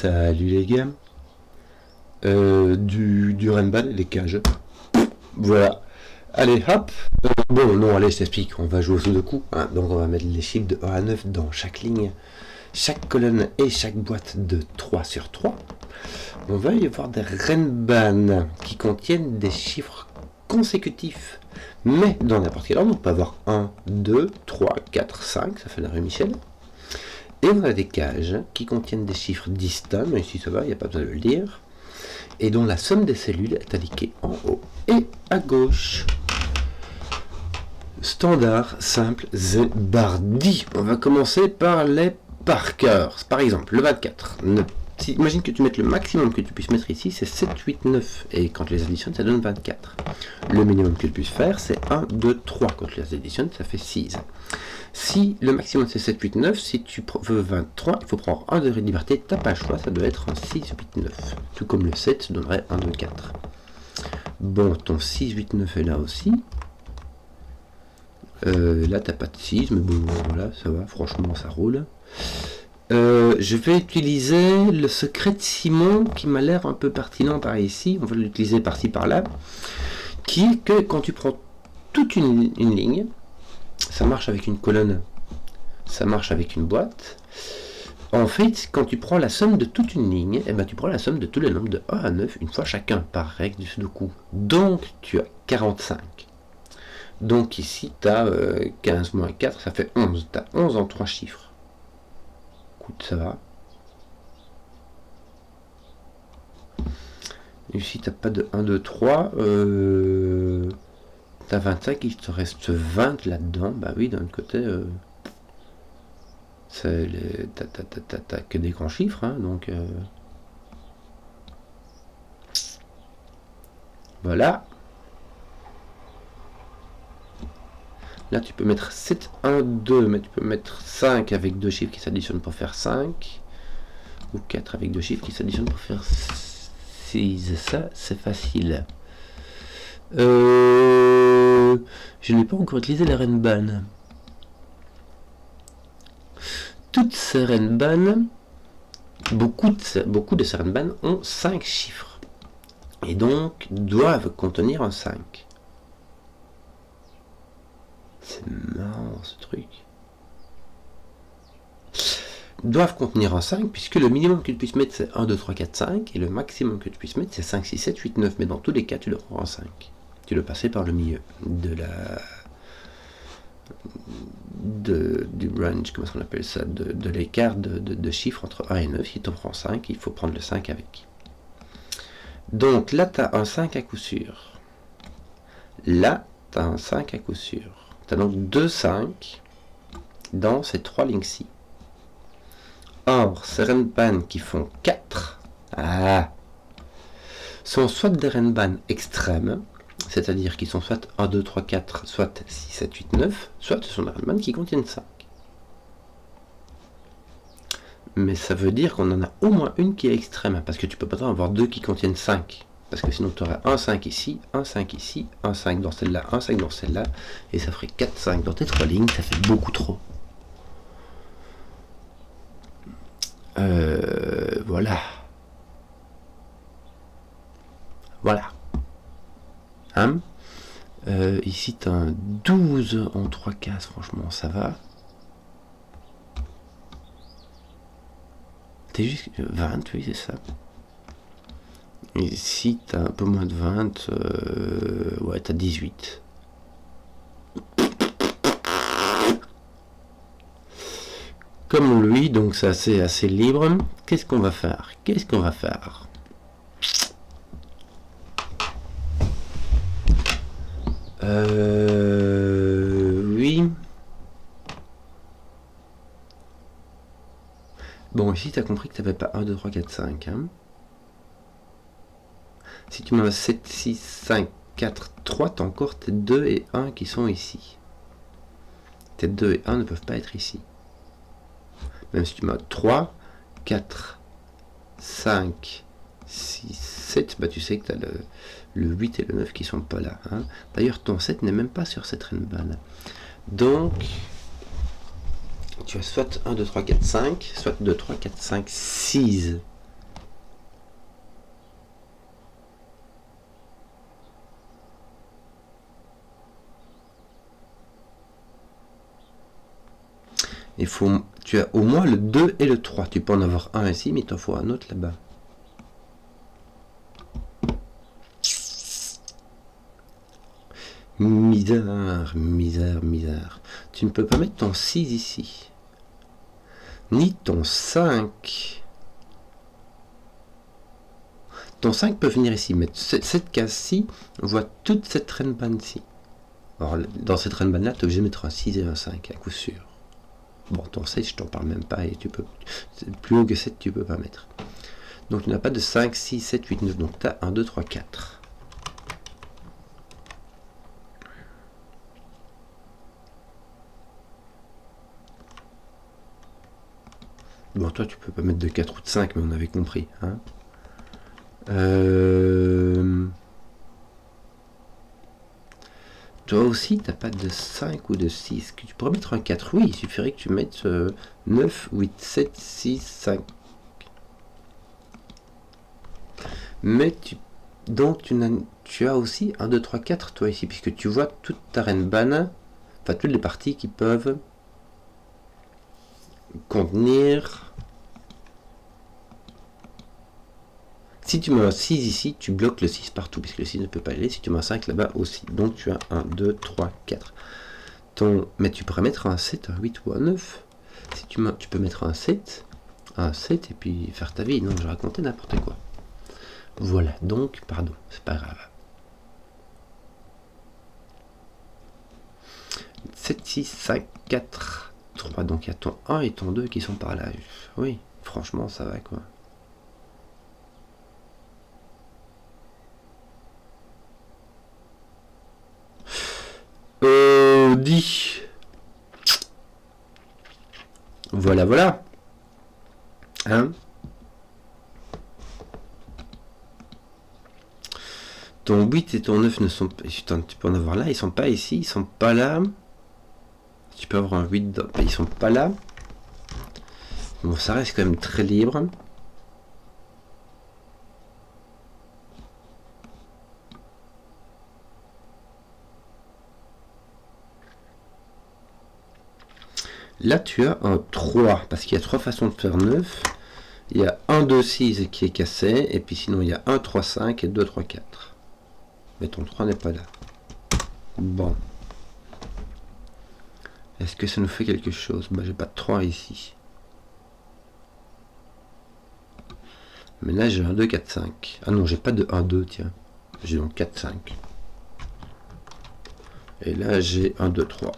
Salut les gars. Du Renban, les cages. Voilà. Allez, hop. Bon, non, allez, je t'explique. On va jouer au Sudoku. Hein. Donc, on va mettre les chiffres de 1 à 9 dans chaque ligne, chaque colonne et chaque boîte de 3 sur 3. On va y avoir des Renban qui contiennent des chiffres consécutifs. Mais dans n'importe quel ordre, on peut avoir 1, 2, 3, 4, 5. Ça fait la rue Michel. Et on a des cages qui contiennent des chiffres distincts, mais ici ça va, il n'y a pas besoin de le dire, et dont la somme des cellules est indiquée en haut et à gauche. Standard, simple, zébardi. On va commencer par les par cœur. Par exemple, le 24. Imagine que tu mettes le maximum que tu puisses mettre ici, c'est 7, 8, 9. Et quand tu les additionnes, ça donne 24. Le minimum que tu puisses faire, c'est 1, 2, 3. Quand tu les additionnes, ça fait 6. Si le maximum c'est 7, 8, 9, si tu veux 23, il faut prendre 1 degré de liberté, t'as pas le choix, ça doit être un 6, 8, 9. Tout comme le 7 donnerait 1, 2, 4. Bon, ton 6, 8, 9 est là aussi. Là, t'as pas de 6, mais bon, voilà, ça va, franchement, ça roule. Je vais utiliser le secret de Simon qui m'a l'air un peu pertinent par ici. On va l'utiliser par-ci par-là. Qui est que quand tu prends toute une ligne, ça marche avec une colonne, ça marche avec une boîte. En fait, quand tu prends la somme de toute une ligne, eh ben, tu prends la somme de tous les nombres de 1 à 9 une fois chacun, par règle du Sudoku. Donc, tu as 45. Donc ici, tu as 15 moins 4, ça fait 11. Tu as 11 en 3 chiffres. Écoute, ça va. Ici, tu n'as pas de 1, 2, 3. Tu as 25, il te reste 20 là-dedans. Bah oui, d'un autre côté, t'as que des grands chiffres. Hein, donc, voilà. Là, tu peux mettre 7, 1, 2, mais tu peux mettre 5 avec deux chiffres qui s'additionnent pour faire 5. Ou 4 avec deux chiffres qui s'additionnent pour faire 6. Ça, c'est facile. Je n'ai pas encore utilisé les Renban. Toutes ces Renban, beaucoup de ces Renban ont 5 chiffres. Et donc, doivent contenir un 5. C'est marrant ce truc. Doivent contenir un 5, puisque le minimum que tu puisses mettre c'est 1, 2, 3, 4, 5, et le maximum que tu puisses mettre c'est 5, 6, 7, 8, 9, mais dans tous les cas tu dois prendre un 5. Tu dois passer par le milieu du range, comment on appelle ça, de l'écart de chiffres entre 1 et 9. Si tu en prends 5, il faut prendre le 5 avec. Donc là tu as un 5 à coup sûr. Là tu as un 5 à coup sûr. Tu as donc 2 5 dans ces 3 lignes-ci. Or, ces Renban qui font 4 sont soit des Renban extrêmes, c'est-à-dire qui sont soit 1, 2, 3, 4, soit 6, 7, 8, 9, soit ce sont des Renban qui contiennent 5. Mais ça veut dire qu'on en a au moins une qui est extrême, parce que tu peux pas en avoir deux qui contiennent 5. Parce que sinon tu aurais un 5 ici, un 5 ici, un 5 dans celle-là, un 5 dans celle-là, et ça ferait 4, 5 dans tes 3 lignes, ça fait beaucoup trop. Voilà. Voilà. Hein, ici, tu as un 12 en 3 cases, franchement, ça va. T'es juste 20, oui, c'est ça. Ici, tu as un peu moins de 20, ouais, tu as 18. Comme lui, donc c'est assez libre. Qu'est-ce qu'on va faire? Oui. Bon, ici, tu as compris que tu n'avais pas 1, 2, 3, 4, 5. Hein. Si tu mets 7, 6, 5, 4, 3, tu as encore tes 2 et 1 qui sont ici. Tes 2 et 1 ne peuvent pas être ici. Même si tu mets 3, 4, 5, 6, 7, bah tu sais que tu as le 8 et le 9 qui sont pas là. Hein. D'ailleurs, ton 7 n'est même pas sur cette Renban. Donc, tu as soit 1, 2, 3, 4, 5, soit 2, 3, 4, 5, 6 Il faut, tu as au moins le 2 et le 3. Tu peux en avoir un ici, mais il t'en faut un autre là-bas. Misère, misère, misère. Tu ne peux pas mettre ton 6 ici. Ni ton 5. Ton 5 peut venir ici, mais cette case-ci, on voit toute cette reine-banne-ci. Alors, dans cette reine-banne-là, tu es obligé de mettre un 6 et un 5, à coup sûr. Bon, ton 7, je t'en parle même pas, et tu peux plus haut que 7, tu peux pas mettre. Donc, tu n'as pas de 5, 6, 7, 8, 9. Donc, tu as 1, 2, 3, 4. Bon, toi, tu peux pas mettre de 4 ou de 5, mais on avait compris. Hein. Toi aussi, t'as pas de 5 ou de 6. Que tu pourrais mettre un 4. Oui, il suffirait que tu mettes 9, 8, 7, 6, 5. Mais donc tu as aussi 1, 2, 3, 4 toi ici, puisque tu vois toute ta reine-banne, enfin toutes les parties qui peuvent contenir. Si tu mets un 6 ici, tu bloques le 6 partout, puisque le 6 ne peut pas aller. Si tu mets un 5 là-bas aussi. Donc tu as 1, 2, 3, 4. Mais tu pourrais mettre un 7, un 8 ou un 9. Si tu peux mettre un 7 et puis faire ta vie. Non, je racontais n'importe quoi. Voilà, donc, pardon, c'est pas grave. 7, 6, 5, 4, 3. Donc il y a ton 1 et ton 2 qui sont par là. Oui, franchement, ça va quoi. Dit. Voilà, voilà. Hein? Ton 8 et ton 9 ne sont pas. Tu peux en avoir là, ils sont pas ici, ils sont pas là. Tu peux avoir un 8, ils sont pas là. Bon, ça reste quand même très libre. Là, tu as un 3, parce qu'il y a 3 façons de faire 9. Il y a 1, 2, 6 qui est cassé, et puis sinon il y a 1, 3, 5 et 2, 3, 4. Mais ton 3 n'est pas là. Bon. Est-ce que ça nous fait quelque chose? Bah, j'ai pas de 3 ici. Mais là, j'ai un 2, 4, 5. Ah non, j'ai pas de 1, 2, tiens. J'ai donc 4, 5. Et là, j'ai un 2, 3.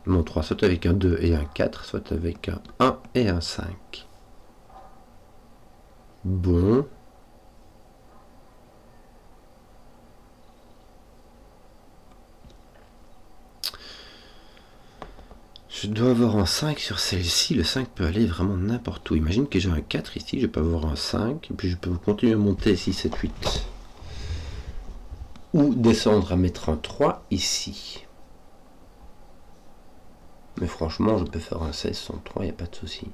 Mon 3, soit avec un 2 et un 4, soit avec un 1 et un 5. Bon. Je dois avoir un 5 sur celle-ci. Le 5 peut aller vraiment n'importe où. Imagine que j'ai un 4 ici, je peux avoir un 5, et puis je peux continuer à monter 6, 7, 8. Ou descendre à mettre un 3 ici. Mais franchement, je peux faire un 16 sans 3, il n'y a pas de souci.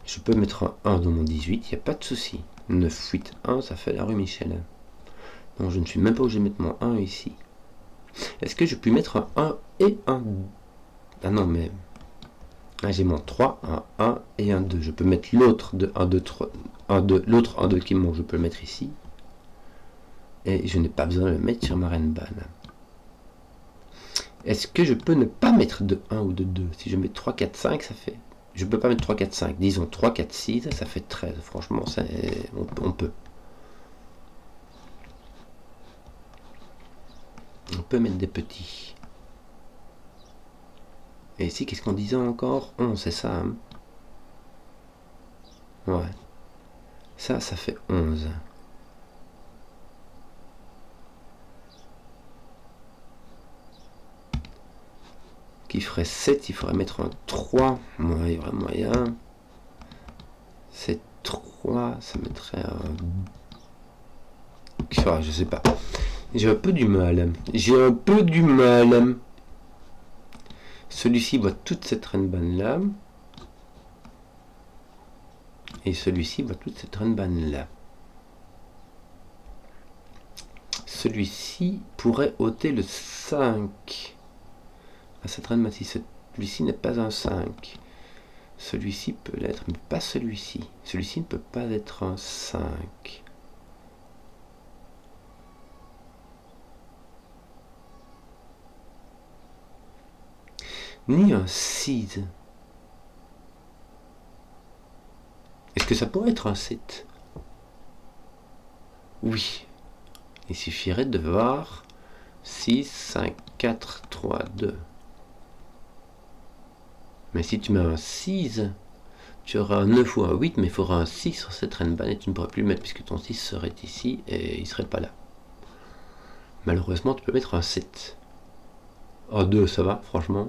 Je peux mettre un 1 dans mon 18, il n'y a pas de souci. 9, 8, 1, ça fait la rue Michel. Donc je ne suis même pas obligé de mettre mon 1 ici. Est-ce que je puis mettre un 1 et un... Ah non, mais... Ah, j'ai mon 3, un 1 et un 2. Je peux mettre l'autre de 1, 2, 3... 1, 2, l'autre 1, 2 qui manque, je peux le mettre ici. Et je n'ai pas besoin de le mettre sur ma reine-banne. Est-ce que je peux ne pas mettre de 1 ou de 2? Si je mets 3, 4, 5, ça fait... Je peux pas mettre 3, 4, 5. Disons 3, 4, 6, ça fait 13. Franchement, on peut. On peut mettre des petits. Et ici, qu'est-ce qu'on disait encore? 11, c'est ça. Hein, ouais. Ça fait 11. Qui ferait 7, il faudrait mettre un 3. Moi, il y aurait moyen. C'est 3, ça mettrait un... Je sais pas. J'ai un peu du mal. Celui-ci voit toute cette reine-banne là. Et celui-ci voit toute cette reine-banne là. celui-ci pourrait ôter le 5. À cette reine massif, celui-ci n'est pas un 5. Celui-ci peut l'être, mais pas celui-ci. Celui-ci ne peut pas être un 5. Ni un 6. Est-ce que ça pourrait être un 7? Oui. Il suffirait de voir 6, 5, 4, 3, 2. Mais si tu mets un 6, tu auras un 9 ou un 8, mais il faudra un 6 sur cette reine ban et tu ne pourras plus le mettre puisque ton 6 serait ici et il ne serait pas là. Malheureusement, tu peux mettre un 7. Oh, 2, ça va, franchement.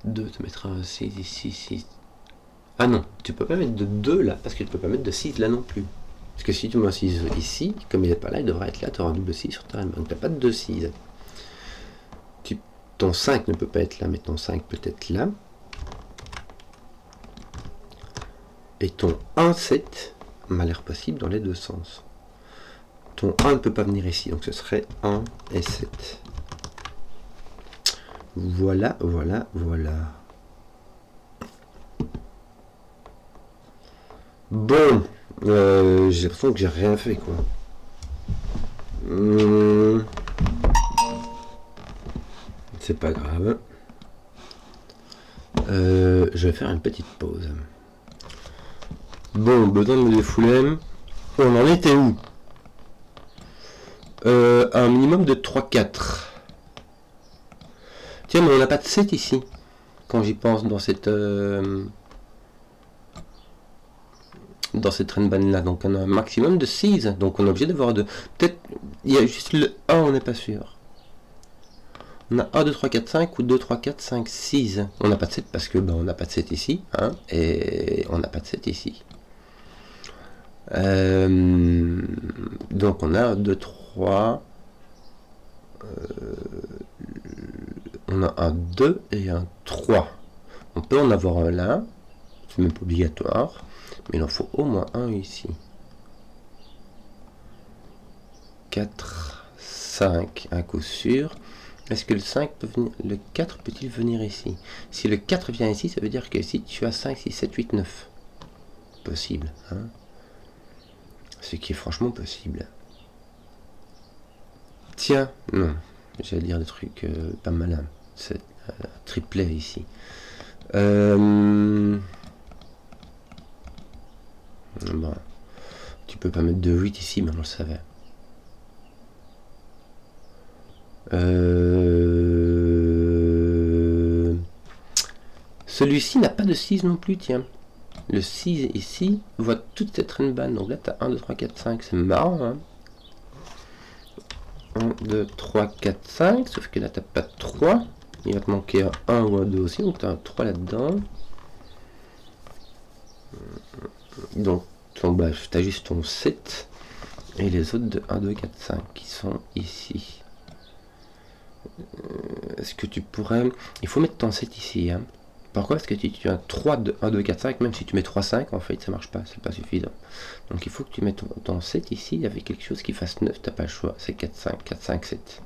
Deux, tu mettras un 6 ici, 6. Ah non, tu peux pas mettre de 2 là, parce que tu peux pas mettre de 6 là non plus. Parce que si tu mets un 6 ici, comme il n'est pas là, il devrait être là, tu auras un double 6 sur ta reine. Donc tu n'as pas de 2 6. Ton 5 ne peut pas être là, mais ton 5 peut être là. Et ton 1, 7 m'a l'air possible dans les deux sens. Ton 1 ne peut pas venir ici, donc ce serait 1 et 7. Voilà, voilà, voilà. Bon, j'ai l'impression que j'ai rien fait, quoi. C'est pas grave. Je vais faire une petite pause. Bon, besoin de me défouler. On en était où? Un minimum de 3-4. Tiens, mais on n'a pas de 7 ici. Quand j'y pense dans cette reine ban là. Donc on a un maximum de 6. Donc on est obligé d'avoir de. Peut-être il y a juste le 1, on n'est pas sûr. On a 1, 2, 3, 4, 5 ou 2, 3, 4, 5, 6. On n'a pas de 7 parce que on n'a pas de 7 ici. Hein, et on n'a pas de 7 ici. Donc on a 2, 3. On a un 2 et un 3. On peut en avoir un là. C'est même pas obligatoire. Mais il en faut au moins un ici. 4, 5, un coup sûr. Est-ce que le 5 peut venir, le 4 peut-il venir ici? Si le 4 vient ici, ça veut dire que ici tu as 5, 6, 7, 8, 9. Possible. Hein, ce qui est franchement possible. Tiens, non. J'allais dire des trucs pas malins. C'est triplet ici. Bon. Tu peux pas mettre de 8 ici, mais on le savait. Celui-ci n'a pas de 6 non plus, tiens. Le 6 ici voit toute cette reine ban. Donc là, tu as 1, 2, 3, 4, 5. C'est marrant, hein. 1, 2, 3, 4, 5. Sauf que là, tu n'as pas de 3. Il va te manquer un 1 ou un 2 aussi. Donc tu as un 3 là-dedans. Donc, tu as juste ton 7. Et les autres de 1, 2, 4, 5 qui sont ici. Est-ce que tu pourrais... Il faut mettre ton 7 ici, hein. Pourquoi? Parce que tu as 3 de 1, 2, 4, 5, même si tu mets 3, 5, en fait, ça marche pas, c'est pas suffisant. Donc il faut que tu mettes ton 7 ici, il y avait quelque chose qui fasse 9, t'as pas le choix, c'est 4, 5, 4, 5, 7.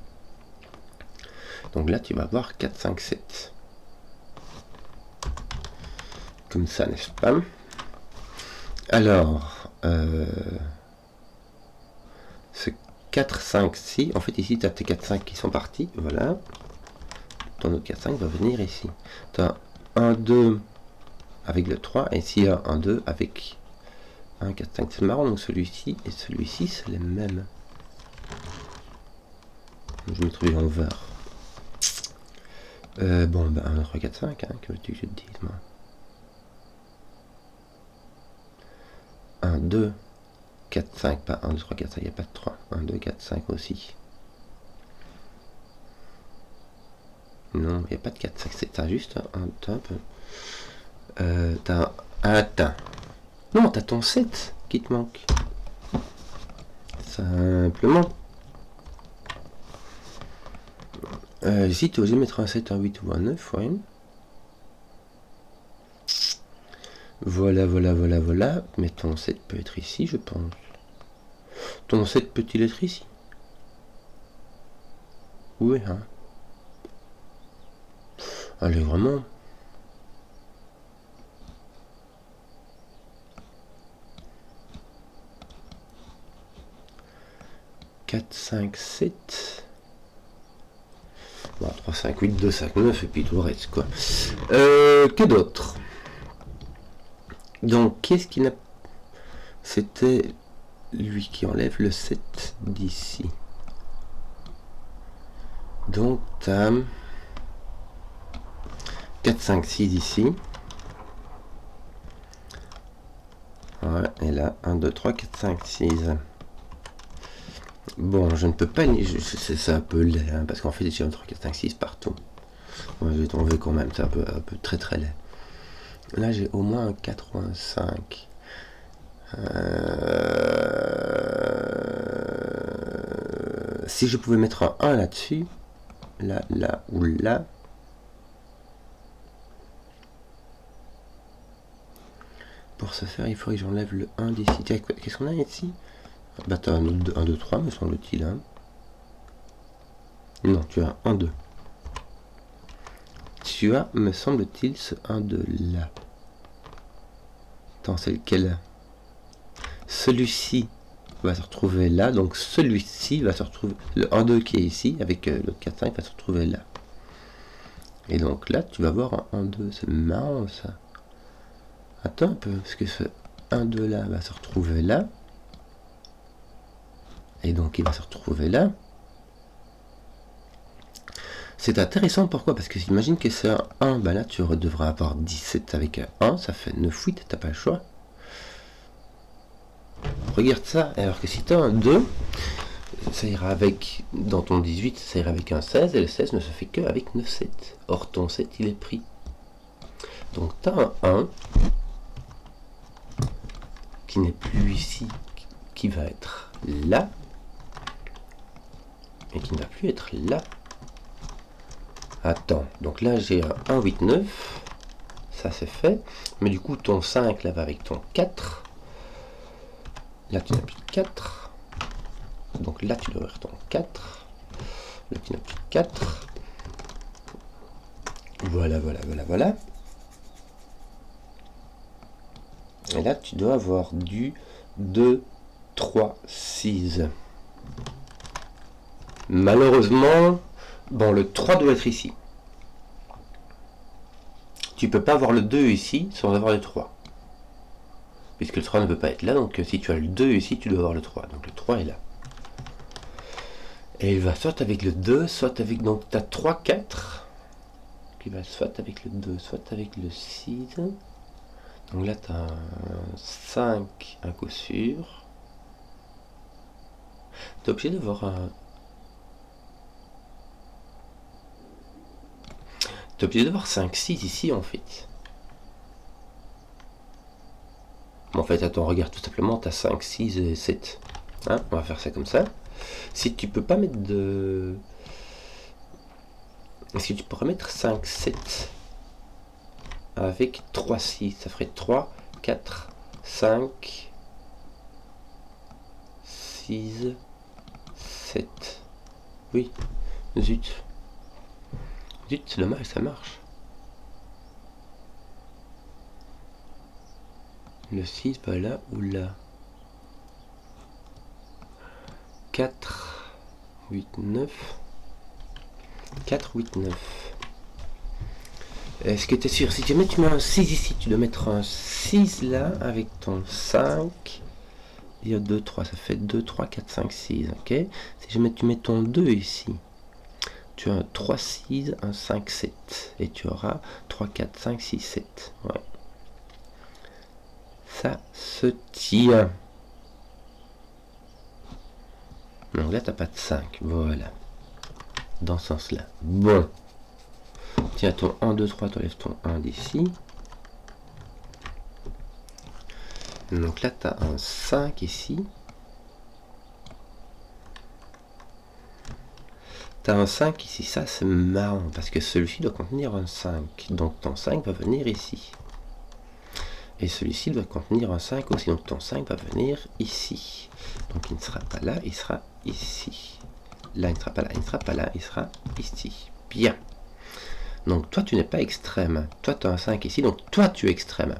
Donc là, tu vas avoir 4, 5, 7. Comme ça, n'est-ce pas? Alors, ce 4, 5, 6, en fait, ici, tu as tes 4, 5 qui sont partis, voilà. Ton autre 4, 5 va venir ici. Tu as 1, 2 avec le 3, et ici, 1, 2 avec 1, 4, 5. C'est marrant, donc celui-ci et celui-ci, c'est les mêmes. Je me trouve en vert. Bon, ben 1, 3, 4, 5, hein, que veux-tu que je te dise, moi? 1, 2, 4, 5, pas 1, 2, 3, 4, 5, il n'y a pas de 3. 1, 2, 4, 5 aussi. Non, il n'y a pas de 4, 5, c'est juste un top. T'as un... Non, t'as ton 7 qui te manque. Simplement. Ici, tu es obligé de mettre un 7, un 8 ou un 9, ouais. Voilà, voilà, voilà, voilà. Mais ton 7 peut être ici, je pense. Ton 7 peut-il être ici? Oui, hein. Allez, vraiment. Quatre, 5, 7. Bon, 3, 5, 8, 2, 5, 9, et puis tout le reste, quoi. Que d'autre? Donc, qu'est-ce qui n'a... C'était lui qui enlève le 7 d'ici. Donc, t'as 4, 5, 6 ici. Voilà, et là, 1, 2, 3, 4, 5, 6. Bon, je ne peux pas... C'est un peu laid, hein, parce qu'en fait, j'ai un 3, 4, 5, 6 partout. Ouais, je vais tomber quand même, c'est un peu très très laid. Là, j'ai au moins un 4 ou un 5. Si je pouvais mettre un 1 là-dessus, là, là ou là, pour ce faire, il faudrait que j'enlève le 1 d'ici. Tiens, qu'est-ce qu'on a ici? Bah, tu as un 2, 3, me semble-t-il. Hein. Non, tu as 1, 2. Tu as, me semble-t-il, ce 1, 2 là. Attends, c'est lequel? Celui-ci va se retrouver là, donc celui-ci va se retrouver, le 1, 2 qui est ici, avec le 4, 5 va se retrouver là. Et donc là, tu vas voir un 1, 2, c'est marrant ça. Attends un peu, parce que ce 1, 2 là va se retrouver là. Et donc il va se retrouver là. C'est intéressant, pourquoi? Parce que imagine que c'est un 1, bah là tu devras avoir 17 avec un 1, ça fait 9, 8, t'as pas le choix. Regarde ça, alors que si tu as un 2, ça ira avec, dans ton 18, ça ira avec un 16, et le 16 ne se fait que avec 9, 7. Or ton 7, il est pris. Donc tu as un 1, qui n'est plus ici, qui va être là, et qui ne va plus être là. Attends, donc là j'ai un 1, 8, 9, ça c'est fait, mais du coup ton 5 là va avec ton 4, là tu n'as plus de 4, donc là tu dois avoir ton 4, là tu n'as plus de 4, voilà, voilà, voilà, voilà, et là tu dois avoir du 2, 3, 6. Malheureusement, bon, le 3 doit être ici. Tu peux pas avoir le 2 ici sans avoir le 3. Puisque le 3 ne peut pas être là, donc si tu as le 2 ici, tu dois avoir le 3. Donc le 3 est là. Et il va soit avec le 2, soit avec... Donc tu as 3, 4. Qui va soit avec le 2, soit avec le 6. Donc là tu as un 5, un coup sûr. Tu es obligé d'avoir un... Tu es obligé d'avoir 5, 6 ici en fait. En fait, attends, regarde, tout simplement, tu as 5, 6 et 7. Hein, on va faire ça comme ça. Si tu peux pas mettre de... Est-ce que tu pourrais mettre 5, 7 avec 3, 6? Ça ferait 3, 4, 5, 6, 7. Oui, zut. Zut, c'est dommage, ça marche. Le 6, pas là ou là. 4, 8, 9. 4, 8, 9. Est-ce que tu es sûr? Si jamais tu mets un 6 ici, tu dois mettre un 6 là avec ton 5. Il y a 2, 3, ça fait 2, 3, 4, 5, 6. Ok. Si jamais tu mets ton 2 ici, tu as un 3, 6, un 5, 7. Et tu auras 3, 4, 5, 6, 7. Ouais. Ça se tient. Donc là, tu n'as pas de 5. Voilà. Dans ce sens-là. Bon. Tiens, ton 1, 2, 3, tu enlèves ton 1 d'ici. Donc là, tu as un 5 ici. Tu as un 5 ici. Ça, c'est marrant parce que celui-ci doit contenir un 5. Donc ton 5 va venir ici. Et celui-ci doit contenir un 5 aussi. Donc ton 5 va venir ici. Donc il ne sera pas là, il sera ici. Là, il ne sera pas là, il ne sera pas là, il sera ici. Bien. Donc toi, tu n'es pas extrême. Toi, tu as un 5 ici, donc toi, tu es extrême.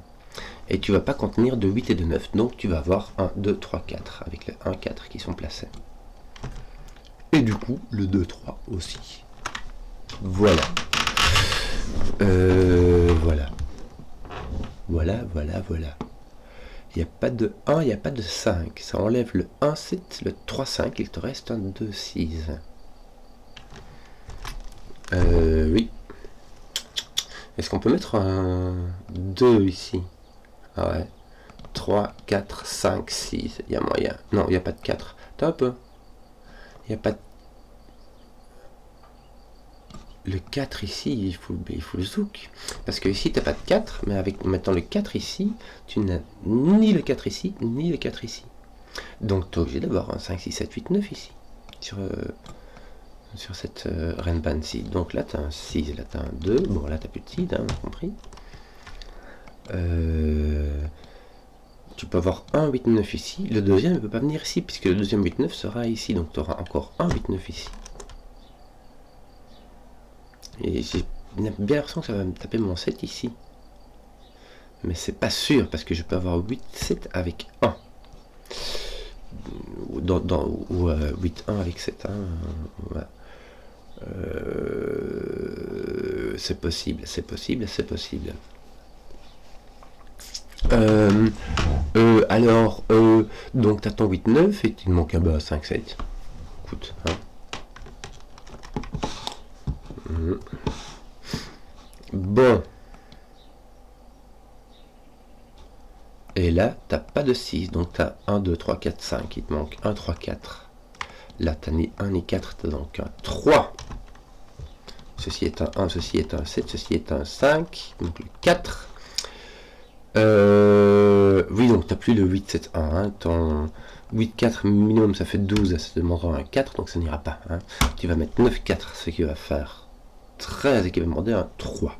Et tu ne vas pas contenir de 8 et de 9. Donc tu vas avoir 1, 2, 3, 4. Avec les 1, 4 qui sont placés. Et du coup, le 2, 3 aussi. Voilà. Voilà. Voilà. Il n'y a pas de 1, il n'y a pas de 5. Ça enlève le 1, 7, le 3, 5. Il te reste un 2, 6. Oui. Est-ce qu'on peut mettre un 2 ici? Ah ouais. 3, 4, 5, 6. Il y a moyen. Non, il n'y a pas de 4. Top. Il n'y a pas de... Le 4 ici, il faut le zouk. Parce que ici, tu n'as pas de 4, mais avec mettant le 4 ici, tu n'as ni le 4 ici, ni le 4 ici. Donc, tu es obligé d'avoir un 5, 6, 7, 8, 9 ici. Sur cette Renban-ci. Donc là, tu as un 6, là, tu as un 2. Bon, là, tu n'as plus de 6, hein, on a compris. Tu peux avoir un 8, 9 ici. Le deuxième ne peut pas venir ici, puisque le deuxième 8, 9 sera ici. Donc, tu auras encore un 8, 9 ici. Et j'ai bien l'impression que ça va me taper mon 7 ici. Mais c'est pas sûr, parce que je peux avoir 8, 7 avec 1. Ou 8, 1 avec 7. Ouais. C'est possible. Alors, donc tu as ton 8, 9 et il manque un 5, 7. Écoute, hein. Bon. Et là, t'as pas de 6, donc tu as 1, 2, 3, 4, 5. Il te manque 1, 3, 4. Là, tu n'as ni 1 ni 4, tu as donc un 3. Ceci est un 1, ceci est un 7, ceci est un 5. Donc le 4. Oui, donc tu n'as plus le 8, 7, 1. Hein. Ton 8, 4 minimum, ça fait 12. Ça te demandera un 4, donc ça n'ira pas. Hein. Tu vas mettre 9, 4, ce qui va faire 13 et qui va demander un 3.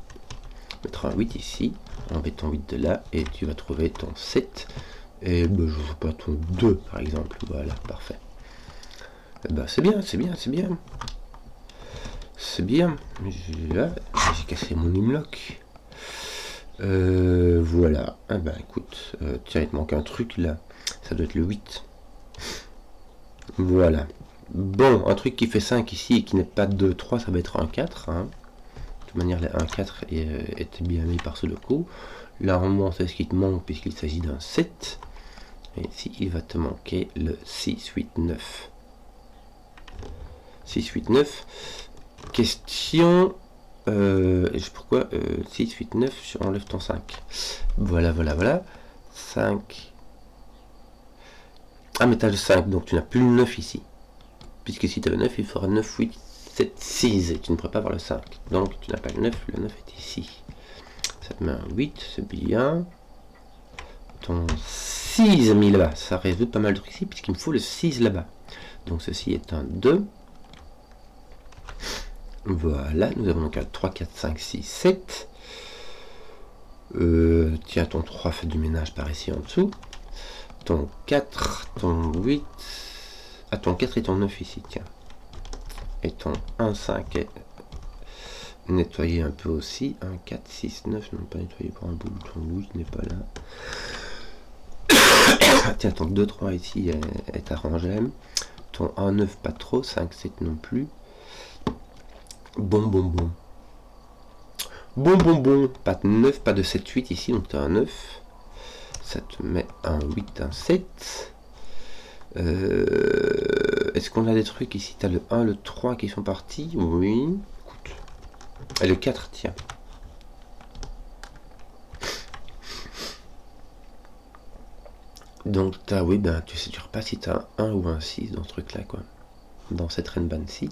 Mettre un 8 ici. Enlever ton 8 de là. Et tu vas trouver ton 7. Et je ne sais pas, ton 2 par exemple. Voilà, parfait. C'est bien. C'est bien. J'ai cassé mon imlock. Voilà. Écoute, tiens, il te manque un truc là. Ça doit être le 8. Voilà. Bon, un truc qui fait 5 ici et qui n'est pas 2, 3, ça va être un 4. Hein. De toute manière, les 1, 4 étaient bien mis par ce coup. Là, on monte ce qui te manque puisqu'il s'agit d'un 7. Et ici, il va te manquer le 6, 8, 9. 6, 8, 9. Question. Pourquoi 6, 8, 9, enlève ton 5. Voilà. 5. Ah, mais tu as le 5, donc tu n'as plus le 9 ici. Puisque si tu as le 9, il fera 9, 8, 7, 6. Et tu ne pourrais pas avoir le 5. Donc tu n'as pas le 9 est ici. Ça te met un 8, c'est bien. Ton 6 mis là-bas, ça résout pas mal de trucs ici, puisqu'il me faut le 6 là-bas. Donc ceci est un 2. Voilà, nous avons donc un 3, 4, 5, 6, 7. Tiens, ton 3 fait du ménage par ici en dessous. Ton 4, ton 8. Ah, ton 4 et ton 9 ici, tiens. Et ton 1, 5 est nettoyé un peu aussi. 1, 4, 6, 9, non pas nettoyé pour un bout. Ton 8 n'est pas là. Tiens, ton 2, 3 ici est arrangé. Ton 1, 9 pas trop. 5, 7 non plus. Bon. Pas de 9, pas de 7, 8 ici, donc tu as un 9. Ça te met un 8, un 7. Est-ce qu'on a des trucs ici? Tu as le 1, le 3 qui sont partis. Oui. Écoute. Et le 4, tiens. Donc t'as, oui, tu sais pas si tu as un 1 ou un 6 dans ce truc-là, quoi. Dans cette Renban-ci.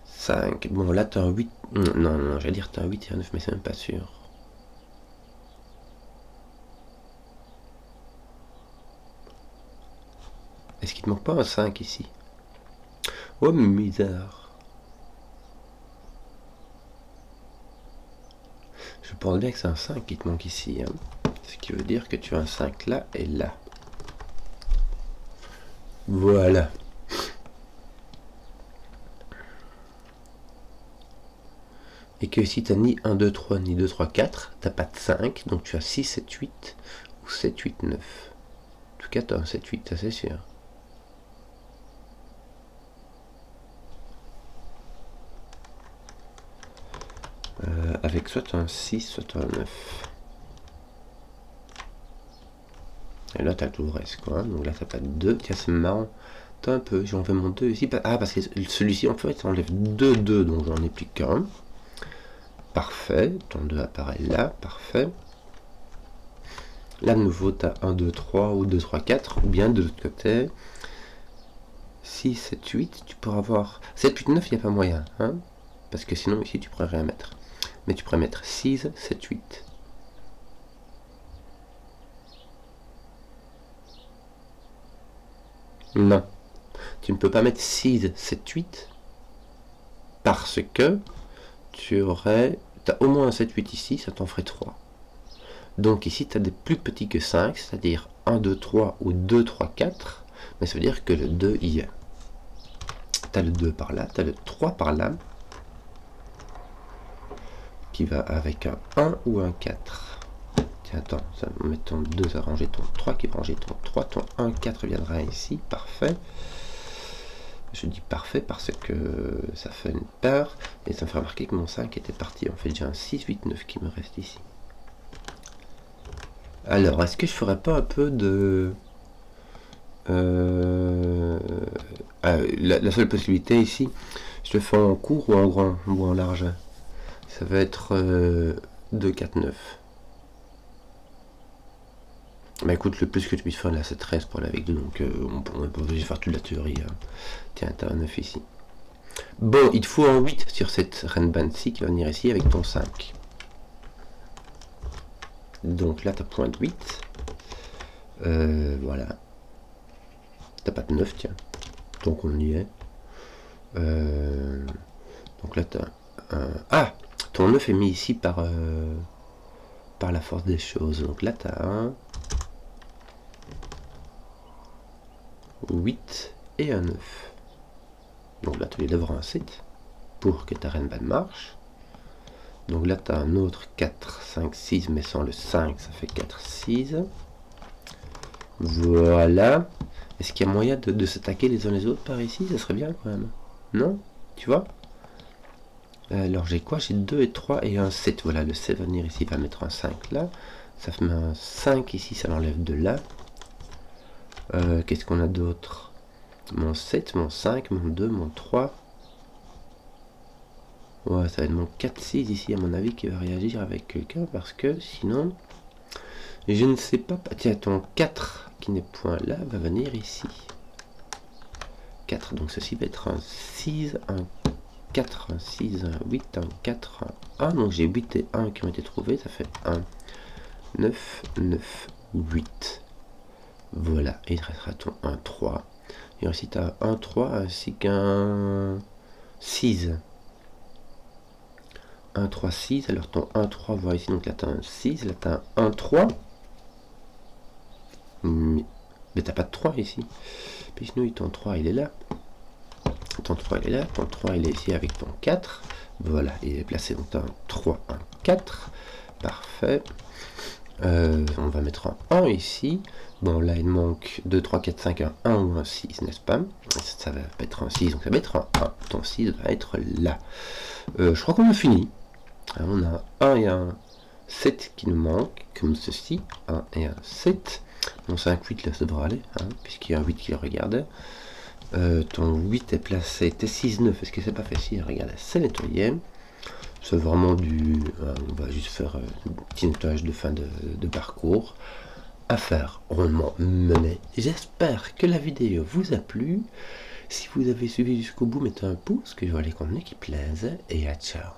5. Bon, là, tu as un 8. Non, j'allais dire tu as un 8 et un 9, mais c'est même pas sûr. Est-ce qu'il te manque pas un 5 ici? Oh, bizarre. Je pense bien que c'est un 5 qui te manque ici. Hein. qui veut dire que tu as un 5 là et là. Voilà. Et que ici tu n'as ni 1, 2, 3, ni 2, 3, 4, tu n'as pas de 5, donc tu as 6, 7, 8, ou 7, 8, 9. En tout cas, tu as un 7, 8, ça c'est sûr. Avec soit un 6, soit un 9. Et là, tu as tout le reste, quoi. Donc là, tu n'as pas de 2. Tiens, c'est marrant. T'as un peu, j'ai enlevé mon 2 ici. Ah, parce que celui-ci, en fait, ça enlève 2, 2, donc j'en ai plus qu'un. Parfait. Ton 2 apparaît là. Parfait. Là, de nouveau, tu as 1, 2, 3 ou 2, 3, 4. Ou bien de l'autre côté, 6, 7, 8. Tu pourras avoir 7, 8, 9, il n'y a pas moyen. Hein, parce que sinon, ici, tu pourrais rien mettre. Mais tu pourrais mettre 6, 7, 8. Non. Tu ne peux pas mettre 6, 7, 8. Parce que tu aurais... Tu as au moins un 7, 8 ici, ça t'en ferait 3. Donc ici, tu as des plus petits que 5, c'est-à-dire 1, 2, 3 ou 2, 3, 4. Mais ça veut dire que le 2 y est. Tu as le 2 par là, tu as le 3 par là. Qui va avec un 1 ou un 4. Tiens, attends, ça va mettre ton 2, ça va ranger ton 3, qui va ranger ton 3. Ton 1, 4 viendra ici, parfait. Je dis parfait parce que ça fait une peur. Et ça me fait remarquer que mon 5 était parti. En fait, j'ai un 6, 8, 9 qui me reste ici. Alors, est-ce que je ferais pas un peu de... la seule possibilité ici, je le fais en court ou en grand ou en large. Ça va être 2, 4, 9. Bah écoute, le plus que tu puisses faire là, c'est 13 pour aller avec 2, donc on pourrait pas faire toute la théorie. Hein. Tiens, t'as un 9 ici. Bon, il te faut un 8 sur cette Renban-ci qui va venir ici avec ton 5. Donc là, t'as point de 8. Voilà. T'as pas de 9, tiens. Donc on y est. Donc là, t'as un... Ah, ton 9 est mis ici par la force des choses. Donc là, t'as un 8 et un 9. Donc là, tu vas d'avoir un 7 pour que ta Renban marche. Donc là, tu as un autre 4, 5, 6, mais sans le 5, ça fait 4, 6. Voilà. Est-ce qu'il y a moyen de s'attaquer les uns les autres par ici? Ça serait bien quand même. Non? Tu vois? Alors j'ai quoi? J'ai 2 et 3 et un 7. Voilà, le 7 va venir ici, il va mettre un 5 là. Ça fait un 5 ici, ça l'enlève de là. Qu'est-ce qu'on a d'autre? Mon 7, mon 5, mon 2, mon 3. Ouais, ça va être mon 4, 6 ici, à mon avis, qui va réagir avec quelqu'un, parce que sinon, je ne sais pas. Tiens, ton 4, qui n'est point là, va venir ici. 4, donc ceci va être un 6, un 4, un 6, un 8, un 4, un 1. Donc j'ai 8 et 1 qui ont été trouvés, ça fait 1, 9, 9, 8. Voilà, et il restera ton 1, 3. Et ensuite, tu as un 3 ainsi qu'un 6. 1, 3, 6. Alors ton 1, 3, voir ici. Donc là, tu as un 6. Là, tu as un 1, 3. Mais tu pas de 3 ici. Puis sinon, ton 3, il est là. Ton 3, il est là. Ton 3, il est ici avec ton 4. Voilà, il est placé. Donc tu as un 3, un 4. Parfait. On va mettre un 1 ici. Bon, là, il manque 2, 3, 4, 5, un 1 ou un 6, n'est-ce pas? Ça va pas être un 6, donc ça va être un 1. Ton 6 va être là. Je crois qu'on a fini. Alors, on a un 1 et un 7 qui nous manquent, comme ceci. 1 et un 7. Mon 5, 8, là, ça devrait aller, hein, puisqu'il y a un 8 qui le regardait. Ton 8 est placé. T 6, 9, est-ce que c'est pas facile? Regarde, c'est nettoyé. C'est vraiment du... on va juste faire un petit nettoyage de fin de parcours. Affaire rondement menée. J'espère que la vidéo vous a plu. Si vous avez suivi jusqu'au bout, mettez un pouce, que je vois les contenus qui plaisent. Et à ciao.